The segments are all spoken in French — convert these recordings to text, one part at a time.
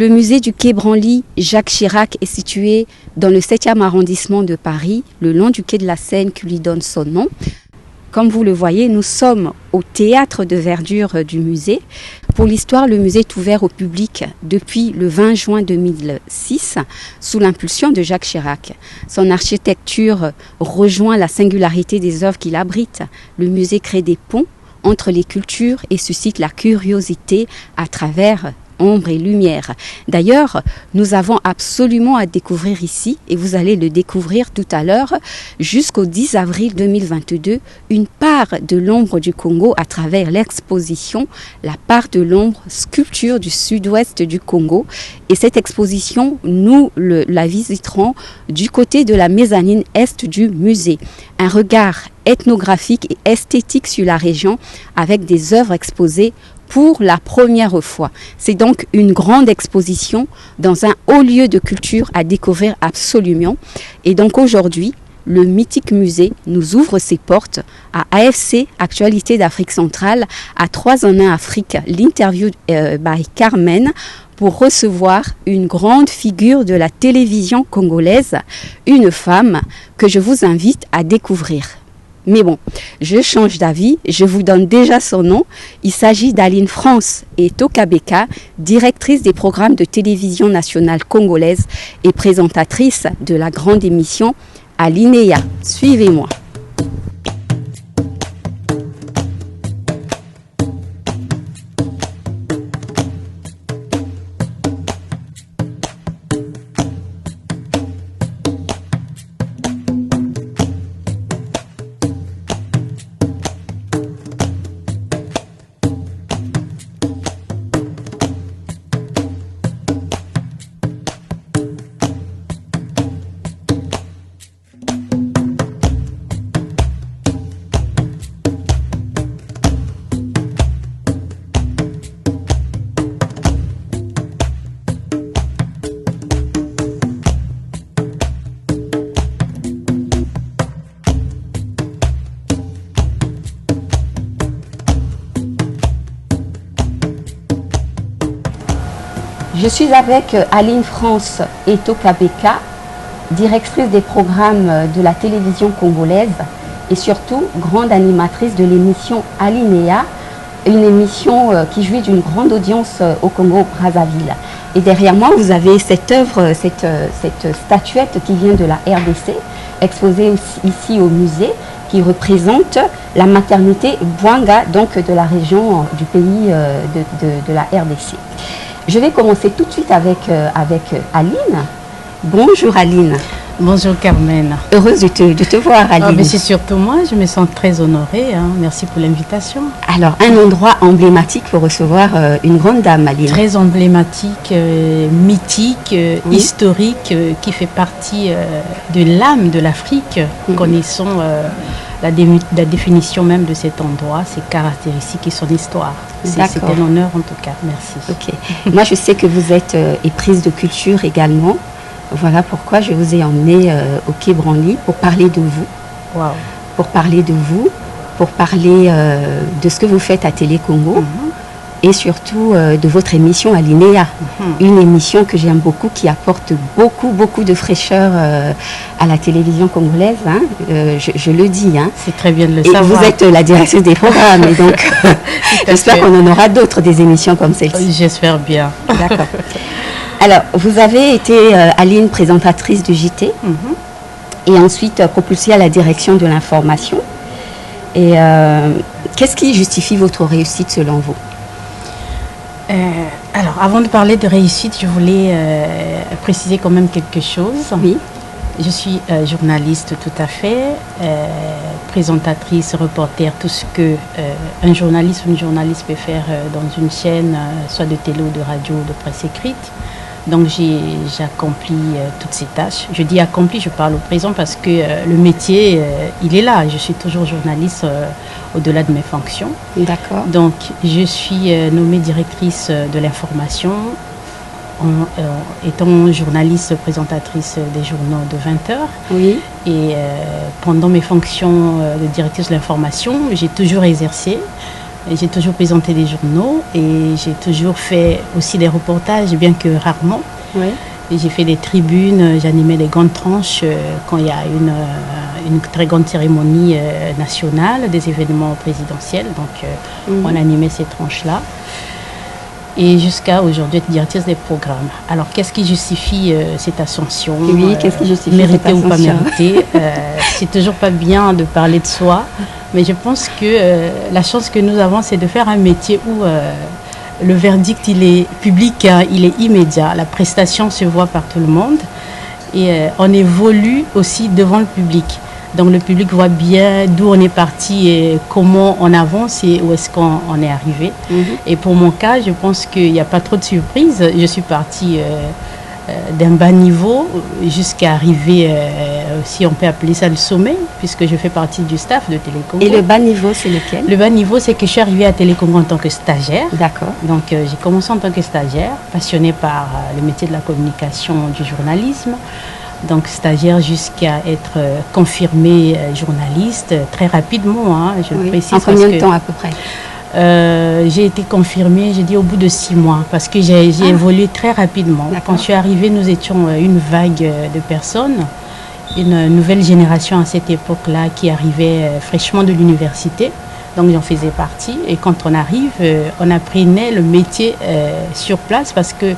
Le musée du Quai Branly Jacques Chirac est situé dans le 7e arrondissement de Paris, le long du quai de la Seine qui lui donne son nom. Comme vous le voyez, nous sommes au théâtre de verdure du musée. Pour l'histoire, le musée est ouvert au public depuis le 20 juin 2006 sous l'impulsion de Jacques Chirac. Son architecture rejoint la singularité des œuvres qu'il abrite. Le musée crée des ponts entre les cultures et suscite la curiosité à travers ombre et lumière. D'ailleurs, nous avons absolument à découvrir ici, et vous allez le découvrir tout à l'heure, jusqu'au 10 avril 2022, une part de l'ombre du Congo à travers l'exposition La part de l'ombre, sculpture du sud-ouest du Congo. Et cette exposition, nous la visiterons du côté de la mezzanine est du musée. Un regard ethnographique et esthétique sur la région avec des œuvres exposées pour la première fois. C'est donc une grande exposition dans un haut lieu de culture à découvrir absolument. Et donc aujourd'hui, le mythique musée nous ouvre ses portes à AFC, Actualité d'Afrique centrale, à 3 en 1 Afrique, l'interview by Carmen, pour recevoir une grande figure de la télévision congolaise, une femme que je vous invite à découvrir. Mais bon, je change d'avis, je vous donne déjà son nom. Il s'agit d'Aline France Etokabeka, directrice des programmes de télévision nationale congolaise et présentatrice de la grande émission Alinéa. Suivez-moi. Je suis avec Aline France Etokabeka, directrice des programmes de la télévision congolaise et surtout grande animatrice de l'émission Alinéa, une émission qui jouit d'une grande audience au Congo-Brazzaville. Et derrière moi, vous avez cette œuvre, cette statuette qui vient de la RDC, exposée ici au musée, qui représente la maternité Bwanga, donc de la région du pays de la RDC. Je vais commencer tout de suite avec Aline. Bonjour Aline. Bonjour Carmen. Heureuse de te voir Aline. Mais c'est surtout moi, je me sens très honorée. Merci pour l'invitation. Alors, un endroit emblématique pour recevoir une grande dame, Aline. Très emblématique, mythique, oui. Historique, qui fait partie de l'âme de l'Afrique. Connaissons la définition même de cet endroit, ses caractéristiques et son histoire. C'est un honneur en tout cas, merci. Ok. Moi je sais que vous êtes éprise de culture également. Voilà pourquoi je vous ai emmené au Quai Branly pour parler de vous. Wow. Pour parler de vous, pour parler de ce que vous faites à Télé Congo. Et surtout de votre émission Alinéa, une émission que j'aime beaucoup, qui apporte beaucoup de fraîcheur à la télévision congolaise, hein. Je le dis. Hein. C'est très bien de le savoir. Vous êtes la directrice des programmes, et donc j'espère qu'on en aura d'autres, des émissions comme celle-ci. J'espère bien. D'accord. Alors, vous avez été, Aline, présentatrice du JT, et ensuite propulsée à la direction de l'information. Et qu'est-ce qui justifie votre réussite selon vous ? Alors, avant de parler de réussite, je voulais préciser quand même quelque chose. Oui. Je suis journaliste tout à fait, présentatrice, reporter, tout ce que un journaliste ou une journaliste peut faire dans une chaîne, soit de télé ou de radio ou de presse écrite. Donc j'ai accompli toutes ces tâches. Je dis accompli, je parle au présent parce que le métier, il est là. Je suis toujours journaliste au-delà de mes fonctions. D'accord. Donc je suis nommée directrice de l'information étant journaliste présentatrice des journaux de 20 heures. Oui. Et pendant mes fonctions de directrice de l'information, j'ai toujours exercé Et j'ai toujours présenté des journaux et j'ai toujours fait aussi des reportages, bien que rarement. Oui. Et j'ai fait des tribunes, j'animais des grandes tranches quand il y a une très grande cérémonie nationale, des événements présidentiels. Donc on animait ces tranches-là. Et jusqu'à aujourd'hui être directrice des programmes. Alors qu'est-ce qui justifie cette ascension? Oui, qu'est-ce qui justifie mérité cette ascension? ou pas mérité? C'est toujours pas bien de parler de soi, mais je pense que la chance que nous avons, c'est de faire un métier où le verdict, il est public, hein, il est immédiat. La prestation se voit par tout le monde et on évolue aussi devant le public. Donc le public voit bien d'où on est parti et comment on avance et où est-ce qu'on est arrivé. Et pour mon cas, je pense qu'il n'y a pas trop de surprises. Je suis partie d'un bas niveau jusqu'à arriver, si on peut appeler ça le sommet, puisque je fais partie du staff de Télécongo. Et le bas niveau, c'est lequel? Le bas niveau, c'est que je suis arrivée à Télécongo en tant que stagiaire. D'accord. Donc j'ai commencé en tant que stagiaire, passionnée par le métier de la communication, du journalisme. Donc stagiaire jusqu'à être confirmée journaliste très rapidement, hein, je le précise. En combien de temps à peu près? J'ai été confirmée, j'ai dit au bout de 6 mois, parce que j'ai évolué très rapidement. Quand je suis arrivée, nous étions une vague de personnes, une nouvelle génération à cette époque-là qui arrivait fraîchement de l'université. Donc j'en faisais partie. Et quand on arrive, on apprenait le métier sur place parce que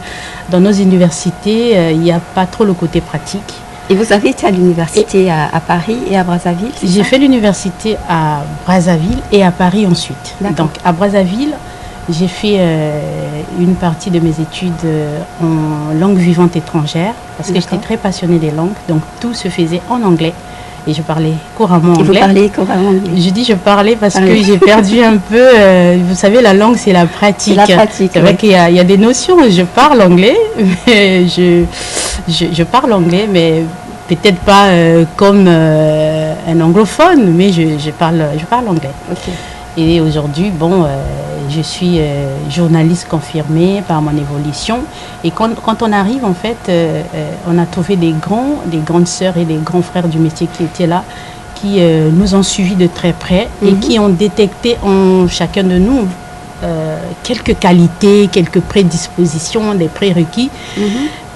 dans nos universités, il n'y a pas trop le côté pratique. Et vous avez été à l'université à Paris et à Brazzaville? J'ai fait l'université à Brazzaville et à Paris ensuite. Donc à Brazzaville, j'ai fait une partie de mes études en langue vivante étrangère parce que j'étais très passionnée des langues. Donc tout se faisait en anglais. Et je parlais couramment anglais. Et vous parlez couramment anglais? Je dis je parlais parce que j'ai perdu un peu, vous savez, la langue c'est la pratique. La pratique, c'est vrai qu'il y a des notions, je parle anglais, mais je parle anglais, mais peut-être pas comme un anglophone, mais je parle anglais. Okay. Et aujourd'hui, bon, je suis journaliste confirmée par mon évolution. Et quand on arrive, en fait, on a trouvé des grandes sœurs et des grands frères du métier qui étaient là, qui nous ont suivis de très près et qui ont détecté en chacun de nous quelques qualités, quelques prédispositions, des prérequis.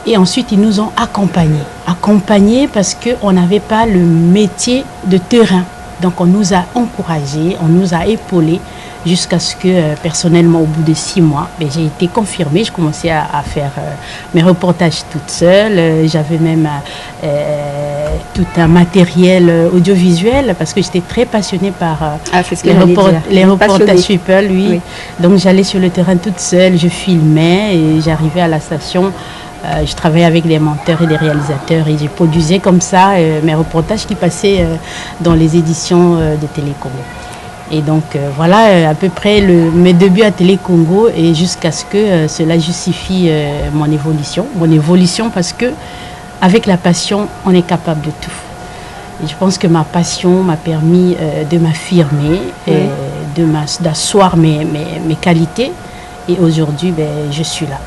Et ensuite, ils nous ont accompagnés parce qu'on n'avait pas le métier de terrain. Donc on nous a encouragés, on nous a épaulés jusqu'à ce que personnellement au bout de 6 mois, j'ai été confirmée. Je commençais à faire mes reportages toute seule. J'avais même tout un matériel audiovisuel parce que j'étais très passionnée par les reportages People. Oui. Donc j'allais sur le terrain toute seule, je filmais et j'arrivais à la station. Je travaillais avec des monteurs et des réalisateurs et j'ai produisais comme ça mes reportages qui passaient dans les éditions de Télécongo. Et donc voilà à peu près mes débuts à Télécongo et jusqu'à ce que cela justifie mon évolution parce que avec la passion on est capable de tout. Et je pense que ma passion m'a permis de m'affirmer, d'asseoir mes qualités et aujourd'hui je suis là.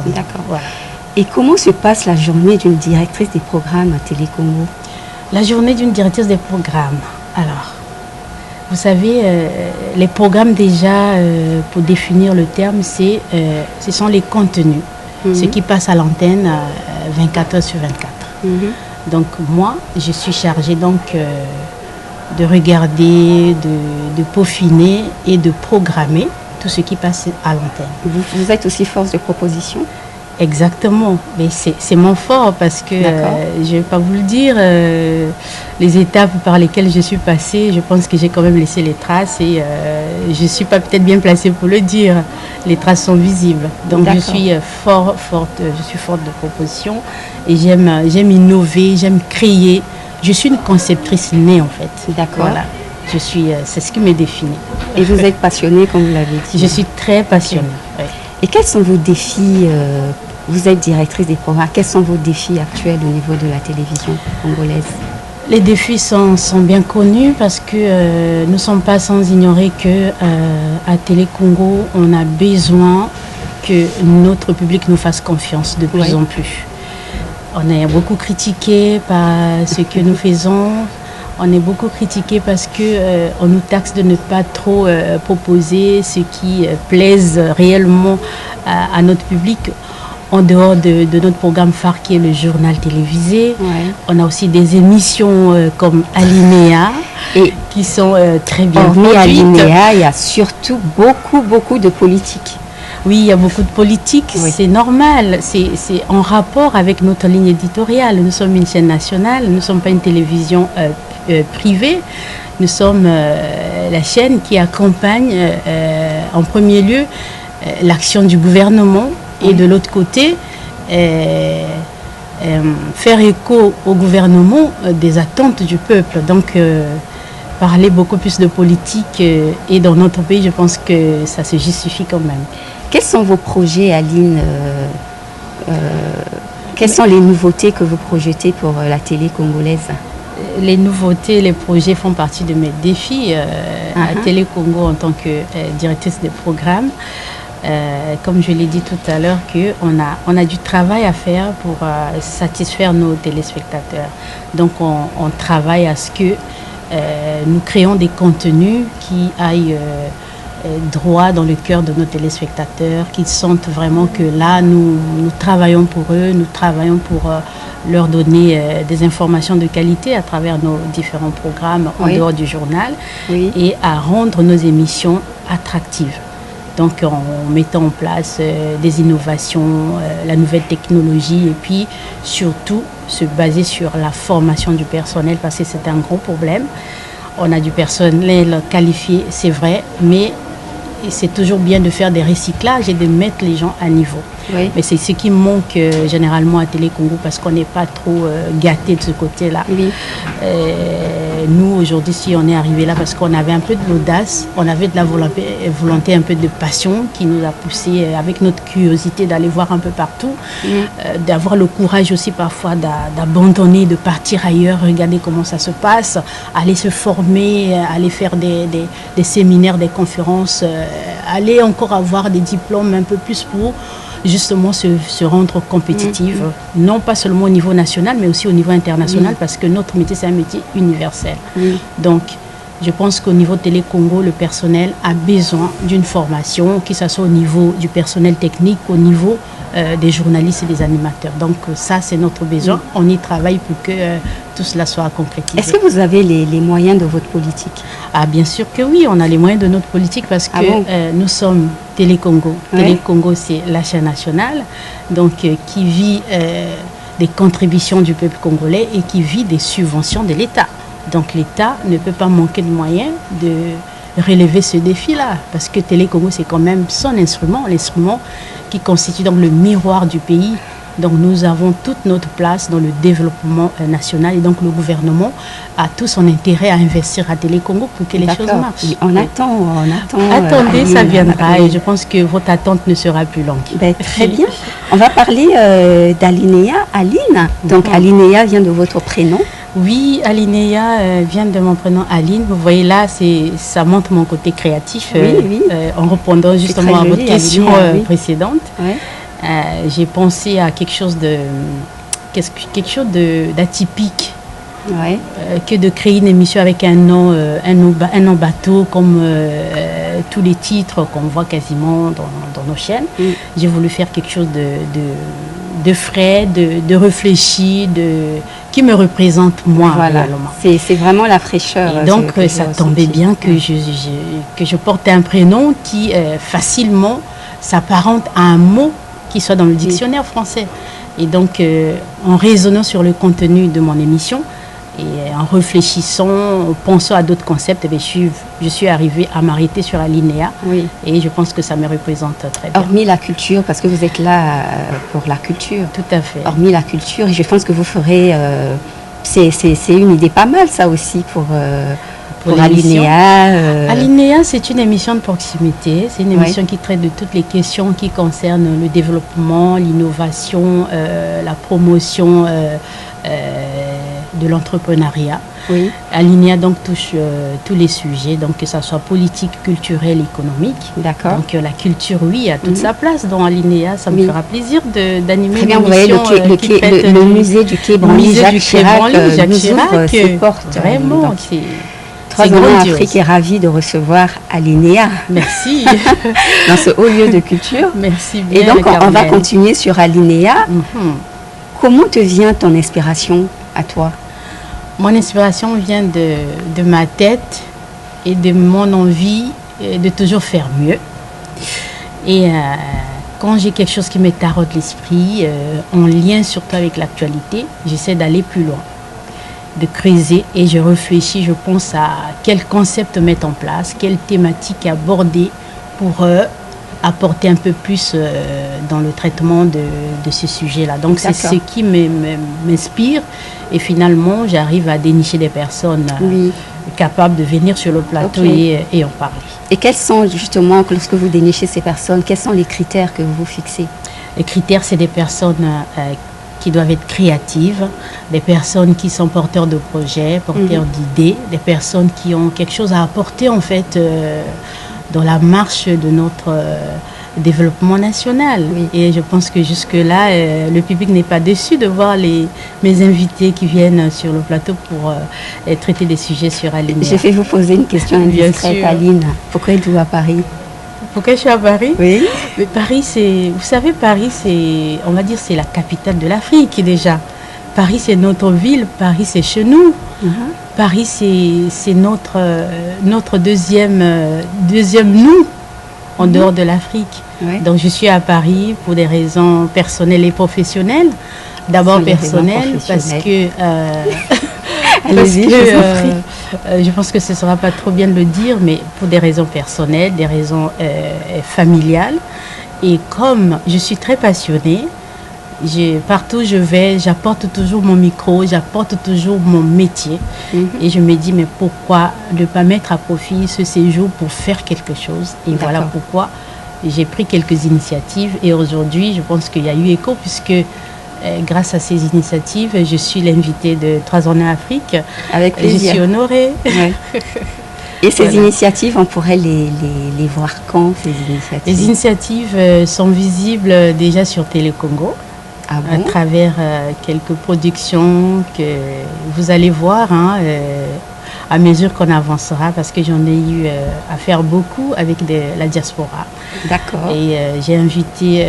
D'accord. Voilà. Et comment se passe la journée d'une directrice des programmes à Télécongo? La journée d'une directrice des programmes. Alors, vous savez, les programmes déjà, pour définir le terme, ce sont les contenus, ce qui passe à l'antenne 24 heures sur 24. Donc moi, je suis chargée donc de regarder, de peaufiner et de programmer tout ce qui passe à l'antenne. Vous êtes aussi force de proposition? Exactement, mais c'est mon fort parce que je ne vais pas vous le dire, les étapes par lesquelles je suis passée, je pense que j'ai quand même laissé les traces et je ne suis pas peut-être bien placée pour le dire, les traces sont visibles. Donc je suis forte de proposition et j'aime innover, j'aime créer, je suis une conceptrice née en fait. D'accord. Voilà. C'est ce qui me définit. Et vous êtes passionnée comme vous l'avez dit? Je suis très passionnée. Oui. Et quels sont vos défis? Vous êtes directrice des programmes. Quels sont vos défis actuels au niveau de la télévision congolaise? Les défis sont bien connus parce que nous ne sommes pas sans ignorer qu'à Télécongo, on a besoin que notre public nous fasse confiance de plus en plus. On est beaucoup critiqué par ce que nous faisons. On est beaucoup critiqué parce que on nous taxe de ne pas trop proposer ce qui plaise réellement à notre public. En dehors de notre programme phare qui est le journal télévisé, on a aussi des émissions comme Alinéa et qui sont très bien produites. Alinéa, il y a surtout beaucoup de politique. Oui, il y a beaucoup de politique, c'est normal, c'est en rapport avec notre ligne éditoriale. Nous sommes une chaîne nationale, nous ne sommes pas une télévision privée, nous sommes la chaîne qui accompagne en premier lieu l'action du gouvernement et de l'autre côté faire écho au gouvernement des attentes du peuple. Donc parler beaucoup plus de politique et dans notre pays, je pense que ça se justifie quand même. Quels sont vos projets, Aline quelles sont les nouveautés que vous projetez pour la télé congolaise? Les nouveautés, les projets font partie de mes défis à Télé Congo en tant que directrice de programme. Comme je l'ai dit tout à l'heure, on a du travail à faire pour satisfaire nos téléspectateurs. Donc on travaille à ce que nous créons des contenus qui aillent droit dans le cœur de nos téléspectateurs, qu'ils sentent vraiment que là, nous travaillons pour eux, nous travaillons pour leur donner des informations de qualité à travers nos différents programmes en dehors du journal et à rendre nos émissions attractives. Donc en mettant en place des innovations, la nouvelle technologie et puis surtout se baser sur la formation du personnel parce que c'est un gros problème. On a du personnel qualifié, c'est vrai, mais c'est toujours bien de faire des recyclages et de mettre les gens à niveau. Mais c'est ce qui manque généralement à Télé Congo parce qu'on n'est pas trop gâté de ce côté-là. Nous, aujourd'hui, si on est arrivé là parce qu'on avait un peu de l'audace, on avait de la volonté, un peu de passion qui nous a poussé avec notre curiosité d'aller voir un peu partout, d'avoir le courage aussi parfois d'abandonner, de partir ailleurs, regarder comment ça se passe, aller se former, aller faire des séminaires, des conférences, aller encore avoir des diplômes un peu plus pour justement se rendre compétitive, non pas seulement au niveau national, mais aussi au niveau international, parce que notre métier, c'est un métier universel. Donc, je pense qu'au niveau Télé Congo, le personnel a besoin d'une formation, que ce soit au niveau du personnel technique, au niveau des journalistes et des animateurs. Donc ça, c'est notre besoin. On y travaille pour que tout cela soit concrétisé. Est-ce que vous avez les moyens de votre politique? Ah, bien sûr que oui, on a les moyens de notre politique parce que nous sommes Télé Congo. Télé Congo, c'est la chaîne nationale, donc qui vit des contributions du peuple congolais et qui vit des subventions de l'État. Donc l'État ne peut pas manquer de moyens de relever ce défi-là, parce que Télé Congo, c'est quand même son instrument, l'instrument qui constitue donc le miroir du pays. Donc nous avons toute notre place dans le développement national et donc le gouvernement a tout son intérêt à investir à Télé Congo pour que les choses marchent. Oui, on attend. Attendez, ça viendra et je pense que votre attente ne sera plus longue. Très bien. On va parler d'Alinéa, Aline. Donc Alinéa vient de votre prénom. Oui, Alinéa vient de mon prénom Aline. Vous voyez là, ça montre mon côté créatif en répondant justement à votre question précédente. J'ai pensé à quelque chose d'atypique que de créer une émission avec un nom bateau comme tous les titres qu'on voit quasiment dans nos chaînes. J'ai voulu faire quelque chose de frais, de réfléchi, qui me représente moi réellement. C'est vraiment la fraîcheur. Et donc ça tombait bien que je porte un prénom qui facilement s'apparente à un mot qui soit dans le dictionnaire français. Et donc, en raisonnant sur le contenu de mon émission et en réfléchissant, en pensant à d'autres concepts, je suis arrivée à m'arrêter sur Alinéa. Et je pense que ça me représente très bien. Hormis la culture, parce que vous êtes là pour la culture. Tout à fait. Hormis la culture, je pense que vous ferez... c'est une idée pas mal, ça aussi, pour Alinéa. Alinéa, c'est une émission de proximité. C'est une émission qui traite de toutes les questions qui concernent le développement, l'innovation, la promotion de l'entrepreneuriat. Oui. Alinéa donc touche tous les sujets, donc que ça soit politique, culturel, économique. D'accord. Donc la culture, oui, a toute sa place dans Alinéa. Ça me fera plaisir d'animer une émission. Le musée du Quai Branly, Jacques Chirac, nous ouvre ses portes. Vraiment, c'est 3 ans Afrique est ravie de recevoir Alinéa. Merci. Dans ce haut lieu de culture. Merci bien. Et donc on va continuer sur Alinéa. Comment te vient ton inspiration à toi? Mon inspiration vient de ma tête et de mon envie de toujours faire mieux. Et quand j'ai quelque chose qui me taraude l'esprit, en lien surtout avec l'actualité, j'essaie d'aller plus loin, de creuser, et je réfléchis, je pense à quel concept mettre en place, quelle thématique aborder pour apporter un peu plus dans le traitement de ce sujet-là. Donc c'est ce qui m'inspire, et finalement j'arrive à dénicher des personnes capables de venir sur le plateau et en parler. Et quels sont justement, lorsque vous dénichez ces personnes, quels sont les critères que vous fixez? Les critères, c'est des personnes qui doivent être créatives, des personnes qui sont porteurs de projets, porteurs d'idées, des personnes qui ont quelque chose à apporter en fait dans la marche de notre développement national. Et je pense que jusque-là, le public n'est pas déçu de voir mes invités qui viennent sur le plateau pour traiter des sujets sur Alinéa. Je vais vous poser une question indiscrète, Aline. Pourquoi êtes-vous à Paris? Pourquoi je suis à Paris? Oui. Mais Paris, vous savez, Paris, on va dire, c'est la capitale de l'Afrique déjà. Paris, c'est notre ville. Paris, c'est chez nous. Paris, c'est notre deuxième nous en dehors de l'Afrique. Donc, je suis à Paris pour des raisons personnelles et professionnelles. D'abord personnelles, parce que... je pense que ce ne sera pas trop bien de le dire, mais pour des raisons personnelles, des raisons familiales. Et comme je suis très passionnée, partout où je vais, j'apporte toujours mon micro, j'apporte toujours mon métier. Et je me dis, mais pourquoi ne pas mettre à profit ce séjour pour faire quelque chose? Et voilà pourquoi j'ai pris quelques initiatives. Et aujourd'hui, je pense qu'il y a eu écho, puisque grâce à ces initiatives, je suis l'invitée de 3 ans en Afrique. Avec plaisir. Je suis honorée. Et ces initiatives, on pourrait les voir quand, ces initiatives? Les initiatives sont visibles déjà sur Télé Congo. À travers quelques productions que vous allez voir à mesure qu'on avancera, parce que j'en ai eu à faire beaucoup avec la diaspora. D'accord. Et j'ai invité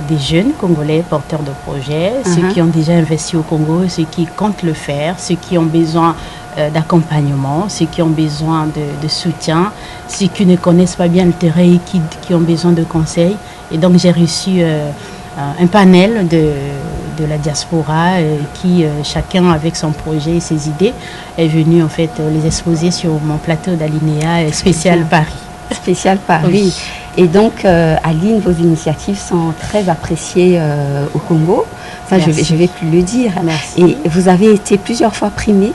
des jeunes Congolais porteurs de projets, ceux qui ont déjà investi au Congo, ceux qui comptent le faire, ceux qui ont besoin d'accompagnement, ceux qui ont besoin de soutien, ceux qui ne connaissent pas bien le terrain et qui ont besoin de conseils. Et donc j'ai reçu un panel de la diaspora qui, chacun avec son projet et ses idées, est venu en fait les exposer sur mon plateau d'Alinéa spécial Paris. Spécial Paris. Oui. Et donc, Aline, vos initiatives sont très appréciées au Congo. Ça, je vais plus le dire. Merci. Et vous avez été plusieurs fois primée.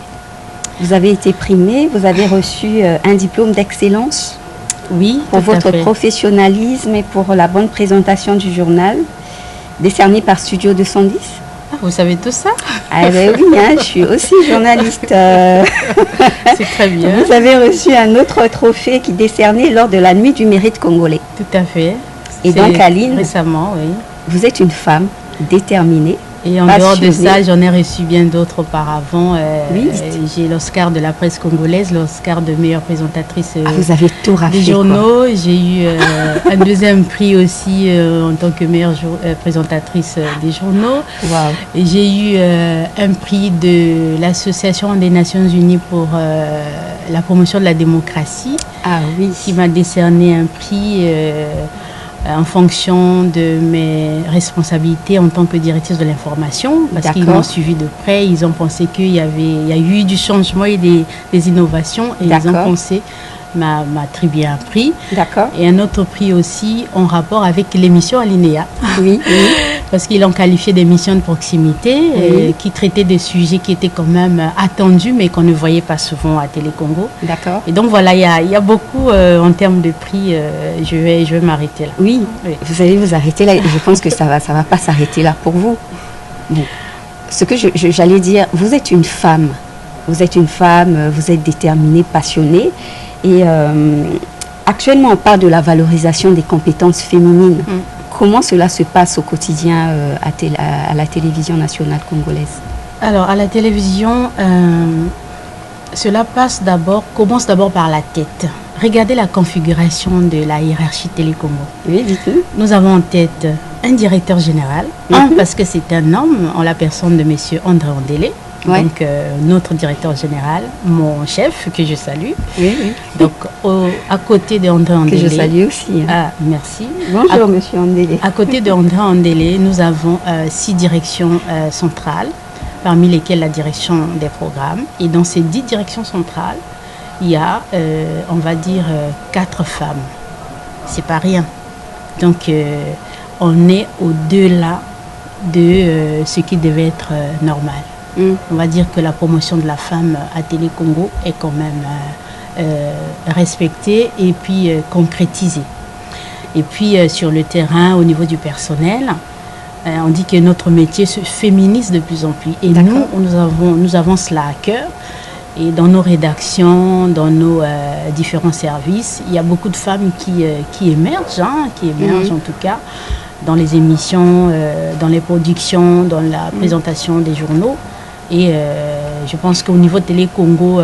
Vous avez été primée, vous avez reçu un diplôme d'excellence. Oui, pour votre professionnalisme et pour la bonne présentation du journal, décerné par Studio 210. Ah, vous savez tout ça? Ah ben oui, je suis aussi journaliste. C'est très bien. Vous avez reçu un autre trophée qui est décerné lors de la Nuit du mérite congolais. Tout à fait. Et donc, Aline, récemment, oui. Vous êtes une femme déterminée. Et en dehors de ça, j'en ai reçu bien d'autres auparavant. Oui. J'ai l'Oscar de la presse congolaise, l'Oscar de meilleure présentatrice vous avez tout raflé, des journaux. J'ai eu un deuxième prix aussi en tant que meilleure présentatrice des journaux. Wow. Et j'ai eu un prix de l'Association des Nations Unies pour la promotion de la démocratie. Ah oui. Qui m'a décerné un prix en fonction de mes responsabilités en tant que directrice de l'information, parce qu'ils m'ont suivi de près, ils ont pensé qu'il y a eu du changement et des innovations, et ils ont pensé m'attribuer un prix. D'accord. Et un autre prix aussi en rapport avec l'émission Alinéa. Oui. Parce qu'ils l'ont qualifié d'émission de proximité, qui traitait des sujets qui étaient quand même attendus, mais qu'on ne voyait pas souvent à Télé Congo. D'accord. Et donc voilà, il y a beaucoup en termes de prix. Je vais m'arrêter là. Oui, vous allez vous arrêter là. Je pense que ça va pas s'arrêter là pour vous. Bon. Ce que j'allais dire, vous êtes une femme vous êtes une femme, vous êtes déterminée, passionnée. Et actuellement, on parle de la valorisation des compétences féminines. Comment cela se passe au quotidien à la télévision nationale congolaise? Alors, à la télévision, cela commence d'abord par la tête. Regardez la configuration de la hiérarchie Télécongo. Oui, dites-nous. Nous avons en tête un directeur général, parce que c'est un homme, en la personne de M. André Ondélé. Ouais. Donc, notre directeur général, mon chef, que je salue. Oui, oui. Donc, à côté de André Ondélé. Que je salue aussi. Ah, merci. Bonjour, monsieur Ondélé. À côté de André Ondélé, nous avons 6 directions centrales, parmi lesquelles la direction des programmes. Et dans ces 10 directions centrales, il y a, on va dire, 4 femmes. C'est pas rien. Donc, on est au-delà de ce qui devait être normal. On va dire que la promotion de la femme à Télécongo est quand même respectée et puis concrétisée. Et puis sur le terrain, au niveau du personnel, on dit que notre métier se féminise de plus en plus. Et nous avons cela à cœur. Et dans nos rédactions, dans nos différents services, il y a beaucoup de femmes qui émergent, en tout cas, dans les émissions, dans les productions, dans la présentation des journaux. Et je pense qu'au niveau de Télécongo,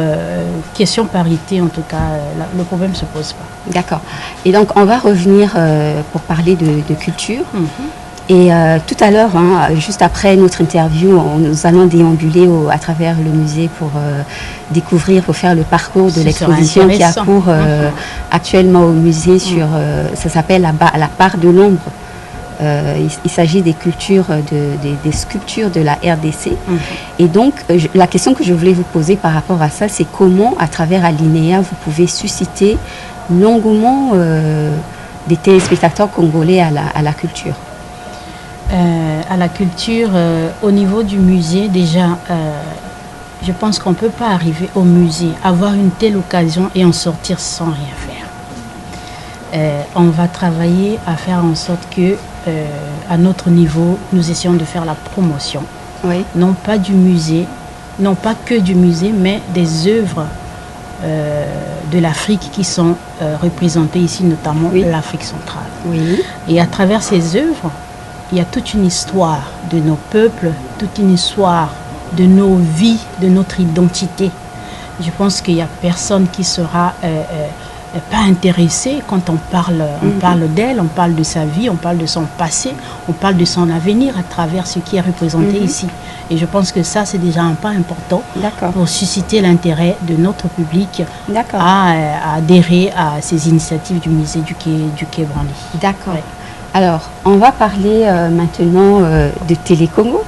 question parité, en tout cas, le problème ne se pose pas. D'accord. Et donc, on va revenir pour parler de culture. Et tout à l'heure, juste après notre interview, nous allons déambuler à travers le musée pour découvrir, pour faire le parcours de l'exposition qui a cours actuellement au musée sur, ça s'appelle la part de l'ombre. Il s'agit des cultures, des sculptures de la RDC. Et donc, la question que je voulais vous poser par rapport à ça, c'est comment, à travers Alinéa, vous pouvez susciter l'engouement des téléspectateurs congolais à la culture. À la culture, au niveau du musée, déjà, je pense qu'on ne peut pas arriver au musée, avoir une telle occasion et en sortir sans rien faire. On va travailler à faire en sorte que, à notre niveau, nous essayons de faire la promotion. Oui. Non pas du musée, non pas que du musée, mais des œuvres de l'Afrique qui sont représentées ici, notamment l'Afrique centrale. Oui. Et à travers ces œuvres, il y a toute une histoire de nos peuples, toute une histoire de nos vies, de notre identité. Je pense qu'il n'y a personne qui sera pas intéressé quand on parle d'elle, on parle de sa vie, on parle de son passé, on parle de son avenir à travers ce qui est représenté ici. Et je pense que ça, c'est déjà un pas important pour susciter l'intérêt de notre public à adhérer à ces initiatives du musée du Quai Branly. D'accord. Ouais. Alors, on va parler maintenant de Télécongo,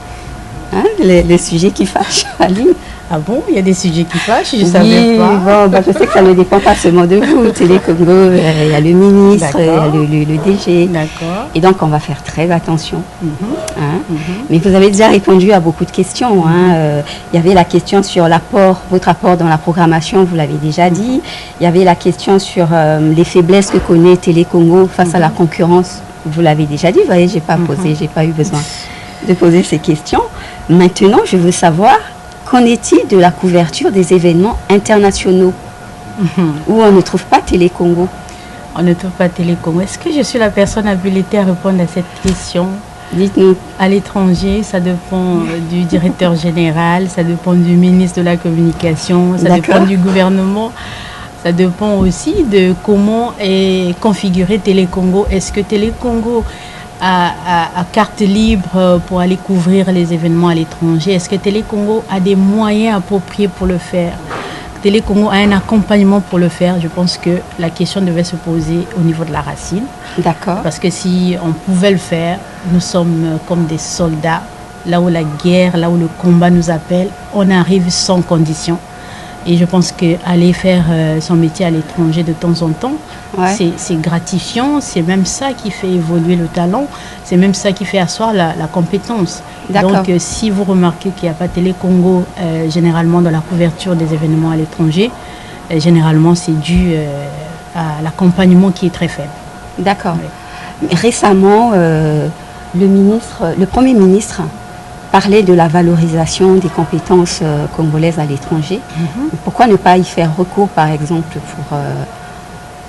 les sujets qui fâchent, Aline. Ah bon, il y a des sujets qui fâchent, je ne savais pas. Bon, je sais que ça ne dépend pas seulement de vous. Télécongo, il y a le ministre, il y a le DG. D'accord. Et donc, on va faire très attention. Mais vous avez déjà répondu à beaucoup de questions. Il y avait la question sur votre apport dans la programmation, vous l'avez déjà dit. Il y avait la question sur les faiblesses que connaît Télécongo face à la concurrence. Vous l'avez déjà dit, vous voyez, je n'ai pas posé, j'ai pas eu besoin de poser ces questions. Maintenant, je veux savoir, qu'en est-il de la couverture des événements internationaux où on ne trouve pas Télécongo? On ne trouve pas Télécongo. Est-ce que je suis la personne habilitée à répondre à cette question? Dites-nous. À l'étranger, ça dépend du directeur général, ça dépend du ministre de la Communication, ça dépend du gouvernement. Ça dépend aussi de comment est configuré Télécongo. Est-ce que Télécongo a carte libre pour aller couvrir les événements à l'étranger? Est-ce que Télécongo a des moyens appropriés pour le faire? Télécongo a un accompagnement pour le faire. Je pense que la question devait se poser au niveau de la racine. D'accord. Parce que si on pouvait le faire, nous sommes comme des soldats. Là où la guerre, là où le combat nous appelle, on arrive sans condition. Et je pense qu'aller faire son métier à l'étranger de temps en temps, c'est gratifiant, c'est même ça qui fait évoluer le talent, c'est même ça qui fait asseoir la compétence. Donc si vous remarquez qu'il n'y a pas Télécongo généralement dans la couverture des événements à l'étranger, généralement c'est dû à l'accompagnement qui est très faible. D'accord. Oui. Récemment, le Premier ministre parlé de la valorisation des compétences congolaises à l'étranger. Pourquoi ne pas y faire recours, par exemple,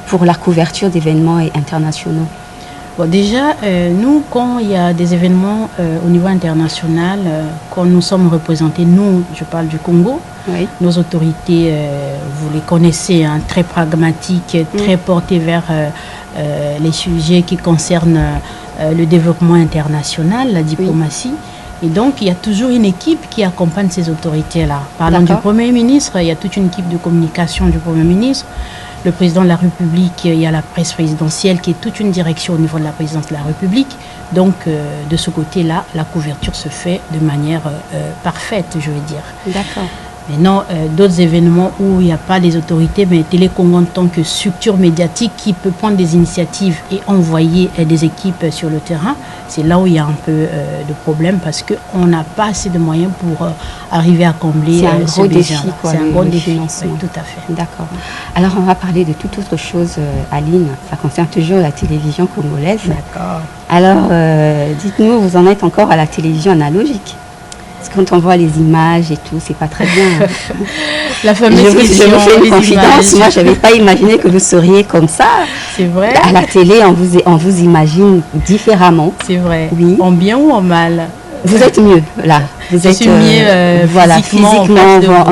pour la couverture d'événements internationaux? Bon, déjà, nous, quand il y a des événements au niveau international, quand nous sommes représentés, nous, je parle du Congo, oui. Nos autorités, vous les connaissez, hein, très pragmatiques, très portées vers les sujets qui concernent le développement international, la diplomatie. Oui. Et donc, il y a toujours une équipe qui accompagne ces autorités-là. Parlant du Premier ministre, il y a toute une équipe de communication du Premier ministre. Le président de la République, il y a la presse présidentielle qui est toute une direction au niveau de la présidence de la République. Donc, de ce côté-là, la couverture se fait de manière parfaite, je veux dire. D'accord. Maintenant, d'autres événements où il n'y a pas les autorités, mais Télé Congo en tant que structure médiatique qui peut prendre des initiatives et envoyer des équipes sur le terrain, c'est là où il y a un peu de problème parce qu'on n'a pas assez de moyens pour arriver à combler ce défi. C'est un gros défi, oui, tout à fait. D'accord. Alors, on va parler de toute autre chose, Aline. Ça concerne toujours la télévision congolaise. D'accord. Alors, dites-nous, vous en êtes encore à la télévision analogique? Quand on voit les images et tout, c'est pas très bien. La fameuse je vous fais une confidence. Moi, je n'avais pas imaginé que vous seriez comme ça. C'est vrai. À la télé, on vous imagine différemment. C'est vrai. Oui. En bien ou en mal? Vous êtes mieux, là. Je suis mieux voilà, physiquement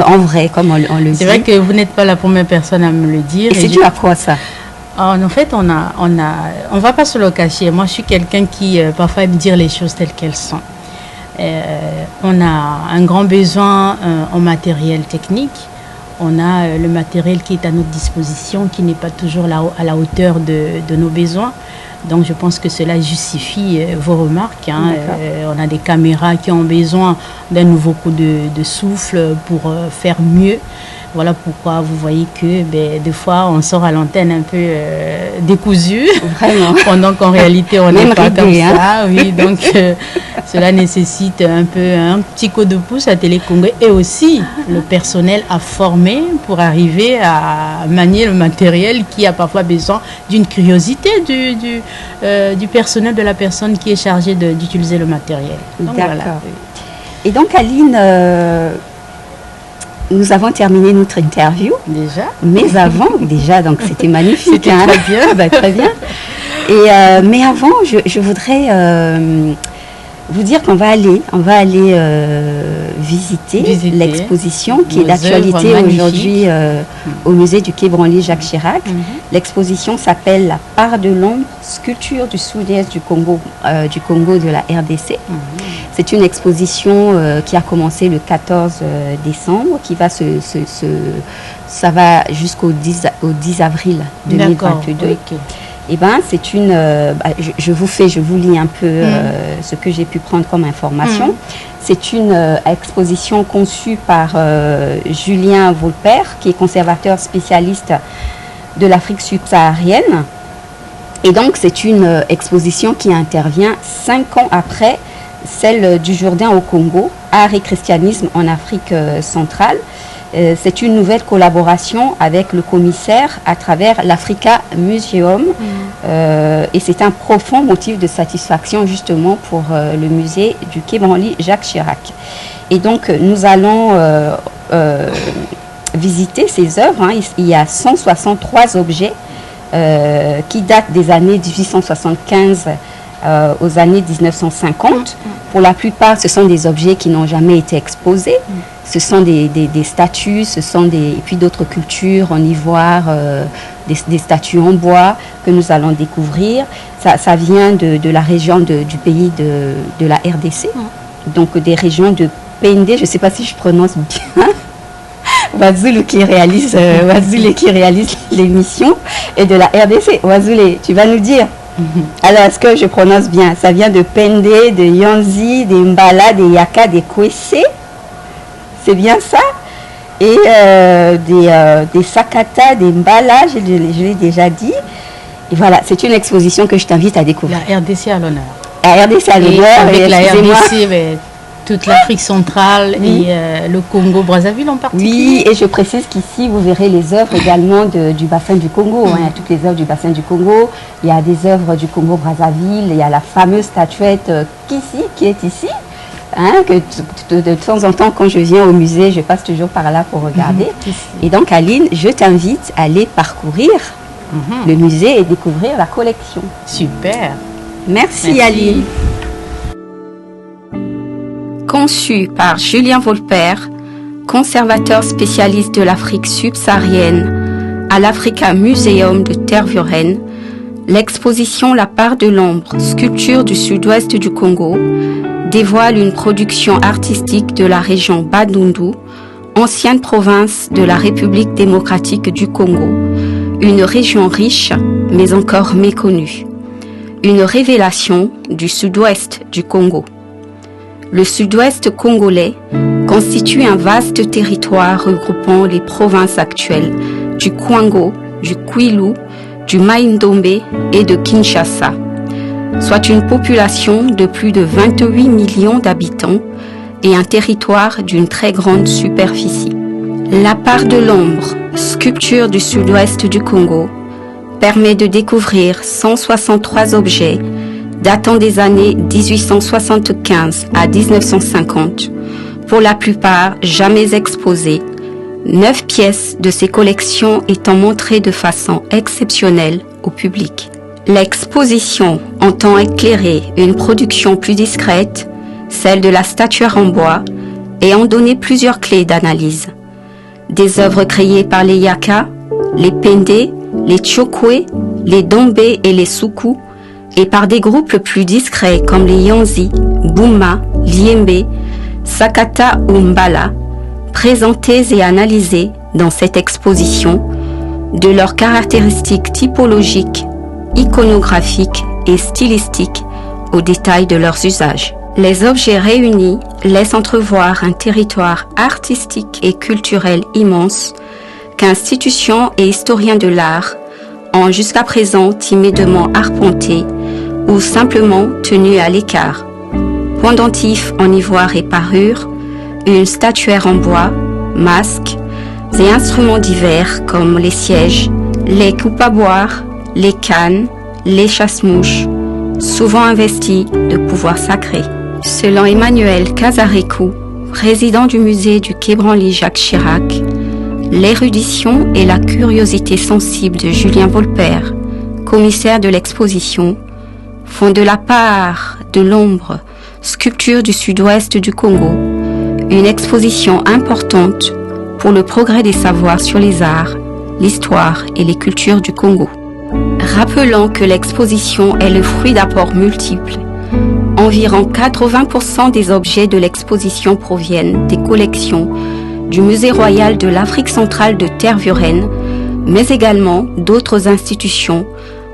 en vrai, comme on le dit. C'est vrai que vous n'êtes pas la première personne à me le dire. Et c'est dû à quoi, ça? En fait, on va pas se le cacher. Moi, je suis quelqu'un qui, parfois, aime dire les choses telles qu'elles sont. On a un grand besoin en matériel technique. On a le matériel qui est à notre disposition, qui n'est pas toujours à la hauteur de nos besoins. Donc, je pense que cela justifie vos remarques. Hein. On a des caméras qui ont besoin d'un nouveau coup de souffle pour faire mieux. Voilà pourquoi vous voyez que des fois, on sort à l'antenne un peu décousu. Vraiment. Pendant qu'en réalité, on n'est pas comme hein. ça. Oui, donc, cela nécessite un petit coup de pouce à Télé Congo et aussi le personnel à former pour arriver à manier le matériel qui a parfois besoin d'une curiosité du personnel, de la personne qui est chargée d'utiliser le matériel. Donc, d'accord. Voilà. Et donc, Aline... nous avons terminé notre interview. Déjà. Mais avant, déjà, donc c'était magnifique. C'était très bien. Bah, très bien. Et, mais avant, je voudrais vous dire qu'on va aller visiter l'exposition qui est d'actualité aujourd'hui au musée du Quai Branly Jacques Chirac. L'exposition s'appelle La part de l'ombre, sculpture du sud-est du Congo de la RDC. C'est une exposition qui a commencé le 14 décembre, qui va ça va jusqu'au 10 avril 2022. Okay. Eh ben, c'est une. Je vous lis un peu ce que j'ai pu prendre comme information. C'est une exposition conçue par Julien Volpert, qui est conservateur spécialiste de l'Afrique subsaharienne. Et donc, c'est une exposition qui intervient 5 ans après celle du Jourdain au Congo, art et christianisme en Afrique centrale. C'est une nouvelle collaboration avec le commissaire à travers l'Africa Museum et c'est un profond motif de satisfaction justement pour le musée du Quai Branly Jacques Chirac. Et donc nous allons visiter ces œuvres. Hein. Il y a 163 objets qui datent des années 1875 aux années 1950. Pour la plupart, ce sont des objets qui n'ont jamais été exposés. Ce sont des statues, et puis d'autres cultures en ivoire, des statues en bois que nous allons découvrir. Ça vient de la région du pays de la RDC, donc des régions de PND, je ne sais pas si je prononce bien. Wazulu qui réalise l'émission, et de la RDC. Wazulu, tu vas nous dire. Alors, est-ce que je prononce bien? Ça vient de Pende, de Yanzi, des Mbala, des Yaka, des Kwese. C'est bien ça? Et des Sakata, des Mbala, je l'ai déjà dit. Et voilà, c'est une exposition que je t'invite à découvrir. La RDC à l'honneur. La RDC à l'honneur. Avec la RDC, toute l'Afrique centrale et le Congo-Brazzaville en particulier. Oui, et je précise qu'ici, vous verrez les œuvres également du bassin du Congo. Il y a toutes les œuvres du bassin du Congo. Il y a des œuvres du Congo-Brazzaville. Il y a la fameuse statuette qui est ici, que de temps en temps, quand je viens au musée, je passe toujours par là pour regarder. Et donc, Aline, je t'invite à aller parcourir le musée et découvrir la collection. Super. Merci Aline. Conçu par Julien Volper, conservateur spécialiste de l'Afrique subsaharienne à l'Africa Museum de Tervuren, l'exposition La part de l'ombre, sculpture du sud-ouest du Congo, dévoile une production artistique de la région Bandundu, ancienne province de la République démocratique du Congo, une région riche mais encore méconnue. Une révélation du sud-ouest du Congo. Le sud-ouest congolais constitue un vaste territoire regroupant les provinces actuelles du Kwango, du Kwilu, du Mai-Ndombe et de Kinshasa, soit une population de plus de 28 millions d'habitants et un territoire d'une très grande superficie. La part de l'ombre, sculpture du sud-ouest du Congo, permet de découvrir 163 objets datant des années 1875 à 1950, pour la plupart jamais exposés, 9 pièces de ces collections étant montrées de façon exceptionnelle au public. L'exposition entend éclairer une production plus discrète, celle de la statuaire en bois, et en donner plusieurs clés d'analyse. Des œuvres créées par les Yaka, les Pende, les Tchokwe, les Dombe et les Soukou, et par des groupes plus discrets comme les Yanzi, Bouma, Liembe, Sakata ou Mbala, présentés et analysés dans cette exposition, de leurs caractéristiques typologiques, iconographiques et stylistiques aux détails de leurs usages. Les objets réunis laissent entrevoir un territoire artistique et culturel immense qu'institutions et historiens de l'art ont jusqu'à présent timidement arpenté ou simplement tenu à l'écart. Pendentifs en ivoire et parure, une statuaire en bois, masques et instruments divers comme les sièges, les coupes à boire, les cannes, les chasse-mouches, souvent investis de pouvoirs sacrés. Selon Emmanuel Casarecou, président du musée du Quai Branly Jacques Chirac, l'érudition et la curiosité sensible de Julien Volper, commissaire de l'exposition, font de la part de l'ombre, sculpture du sud-ouest du Congo, une exposition importante pour le progrès des savoirs sur les arts, l'histoire et les cultures du Congo. Rappelons que l'exposition est le fruit d'apports multiples. Environ 80% des objets de l'exposition proviennent des collections du Musée royal de l'Afrique centrale de Tervuren, mais également d'autres institutions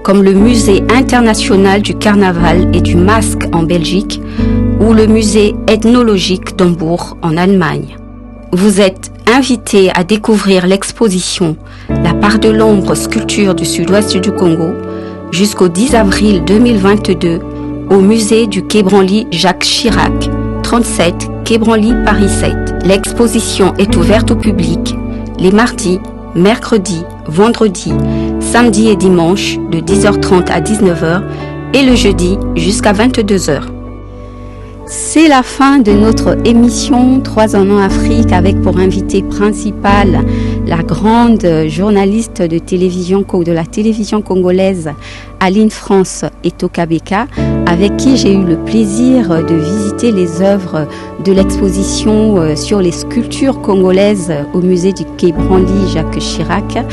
comme le Musée international du carnaval et du masque en Belgique ou le Musée ethnologique d'Hambourg en Allemagne. Vous êtes invités à découvrir l'exposition La part de l'ombre, sculpture du sud-ouest du Congo jusqu'au 10 avril 2022 au musée du Quai Branly Jacques Chirac, 37 Quai Branly Paris 7. L'exposition est ouverte au public les mardis, mercredis, vendredis, samedis et dimanches de 10h30 à 19h et le jeudi jusqu'à 22h. C'est la fin de notre émission 3 en 1 Afrique avec pour invité principal la grande journaliste de la télévision congolaise Aline France Etokabeka, avec qui j'ai eu le plaisir de visiter les œuvres de l'exposition sur les sculptures congolaises au musée du Quai Branly Jacques Chirac.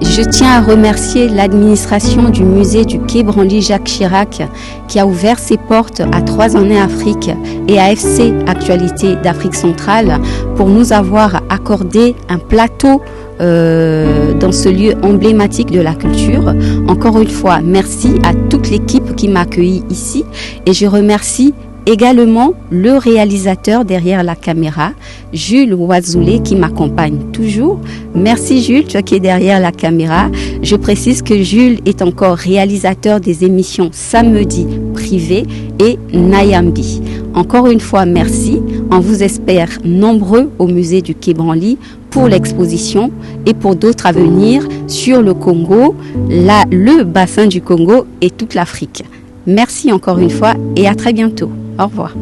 Je tiens à remercier l'administration du musée du Quai Branly Jacques Chirac qui a ouvert ses portes à 3 en 1 Afrique et à FC Actualité d'Afrique centrale pour nous avoir accordé un plateau dans ce lieu emblématique de la culture. Encore une fois, merci à toute l'équipe qui m'a accueilli ici et je remercie également le réalisateur derrière la caméra, Jules Ouazoulé, qui m'accompagne toujours. Merci Jules, toi qui es derrière la caméra. Je précise que Jules est encore réalisateur des émissions Samedi Privé et Nayambi. Encore une fois, merci. On vous espère nombreux au musée du Quai Branly pour l'exposition et pour d'autres à venir sur le Congo, le bassin du Congo et toute l'Afrique. Merci encore une fois et à très bientôt. Au revoir.